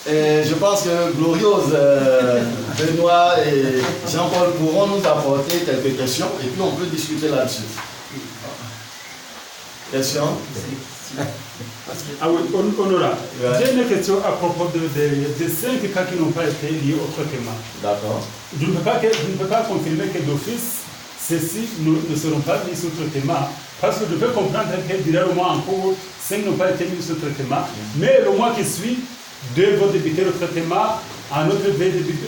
Et je pense que Gloriose, Benoît et Jean-Paul pourront nous apporter quelques questions et puis on peut discuter là-dessus. Question? Ah oui, Honora, j'ai une question à propos des 5 cas qui n'ont pas été liés au traitement. D'accord. Je ne peux pas confirmer que d'office, ceux-ci ne seront pas mis sous traitement. Parce que je peux comprendre que durant le mois en cours, 5 n'ont pas été mis sous traitement. Mais le mois qui suit, 2 vont débuter le traitement, un autre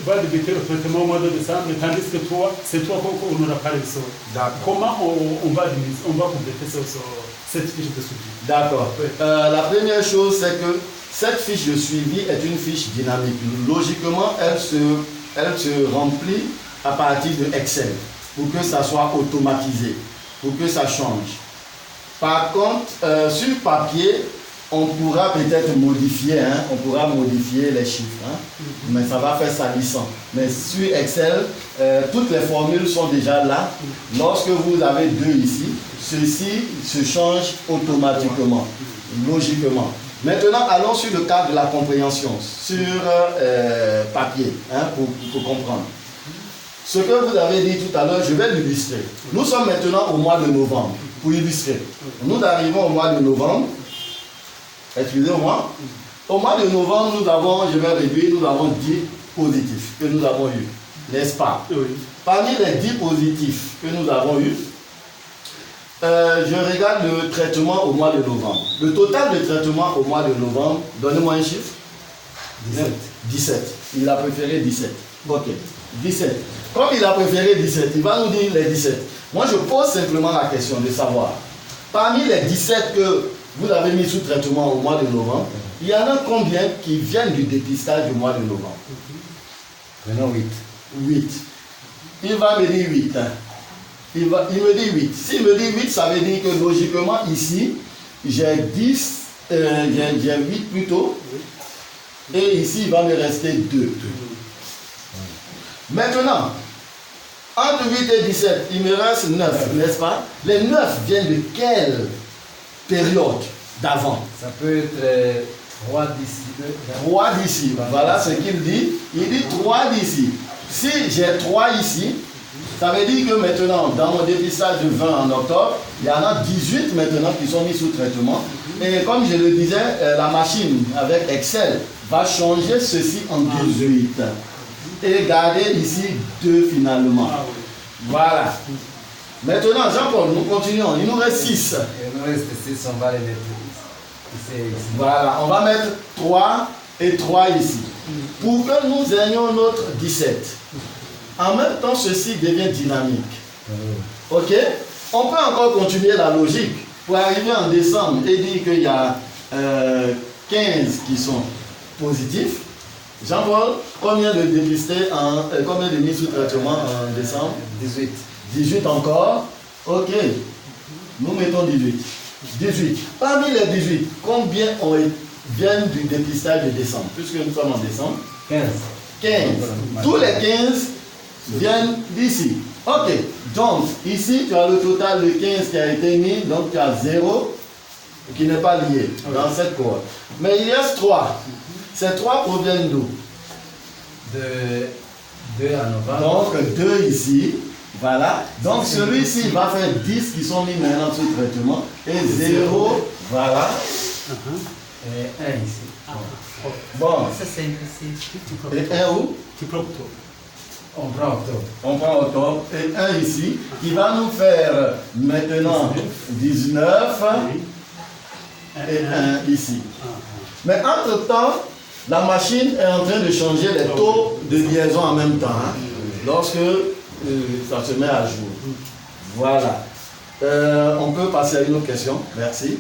va débuter le traitement au mois de décembre, tandis que toi, c'est toi qu'on n'aura pas réussi. Comment on va compléter cette fiche de suivi? D'accord. La première chose, c'est que cette fiche de suivi est une fiche dynamique. Logiquement, elle se remplit à partir de Excel pour que ça soit automatisé, pour que ça change. Par contre, sur papier, on pourra peut-être modifier, on pourra modifier les chiffres, mais ça va faire salissant. Mais sur Excel, toutes les formules sont déjà là. Lorsque vous avez 2 ici, ceci se change automatiquement, logiquement. Maintenant, allons sur le cadre de la compréhension, sur papier, pour comprendre. Ce que vous avez dit tout à l'heure, je vais l'illustrer. Nous sommes maintenant au mois de novembre, pour illustrer. Nous arrivons au mois de novembre. Excusez-moi. Au mois de novembre, nous avons 10 positifs que nous avons eus, n'est-ce pas? Oui. Parmi les 10 positifs que nous avons eus, je regarde le traitement au mois de novembre. Le total de traitement au mois de novembre, donnez-moi un chiffre. 17. Il a préféré 17. Ok. 17. Comme il a préféré 17, il va nous dire les 17. Moi, je pose simplement la question de savoir, parmi les 17 que vous avez mis sous traitement au mois de novembre, il y en a combien qui viennent du dépistage du mois de novembre? Maintenant 8. 8. Il va me dire 8. Il me dit 8. S'il me dit 8, ça veut dire que logiquement, ici, j'ai 10, j'ai 8 plutôt. Et ici, il va me rester 2. Maintenant, entre 8 et 17, il me reste 9, n'est-ce pas? Les 9 viennent de quelle période d'avant? Ça peut être 3 d'ici. 3 d'ici. Voilà ce qu'il dit. Il dit 3 d'ici. Si j'ai 3 ici, ça veut dire que maintenant, dans mon dépistage de 20 en octobre, il y en a 18 maintenant qui sont mis sous traitement. Et comme je le disais, la machine avec Excel va changer ceci en 18. Et garder ici 2 finalement. Voilà. Maintenant, Jean-Paul, nous continuons. Il nous reste 6. Il nous reste 6, on va les mettre ici. Voilà, on va mettre 3 et 3 ici. Pour que nous ayons notre 17. En même temps, ceci devient dynamique. Ok? On peut encore continuer la logique pour arriver en décembre et dire qu'il y a 15 qui sont positifs. Jean-Paul, combien de dépistés, combien de mis sous traitement en décembre? 18. 18 encore. Ok. Nous mettons 18. 18. Parmi les 18, combien viennent du dépistage de décembre? Puisque nous sommes en décembre. 15. 15. Tous les 15 viennent d'ici. Ok. Donc, ici, tu as le total de 15 qui a été mis. Donc, tu as 0 qui n'est pas lié dans cette cohorte. Mais il y a 3. Ces 3 proviennent d'où? De 2 en novembre. Donc 2 ici, voilà. Donc celui-ci va faire 10 qui sont mis maintenant sous traitement. Et 0, voilà. Et 1 ici. Bon. Ça c'est ici. Et 1 où? Tu prends octobre. On prend octobre. On prend octobre. Et 1 ici, qui va nous faire maintenant 19. Et 1 ici. Mais entre-temps, la machine est en train de changer les taux de liaison en même temps, lorsque ça se met à jour. Voilà. On peut passer à une autre question. Merci.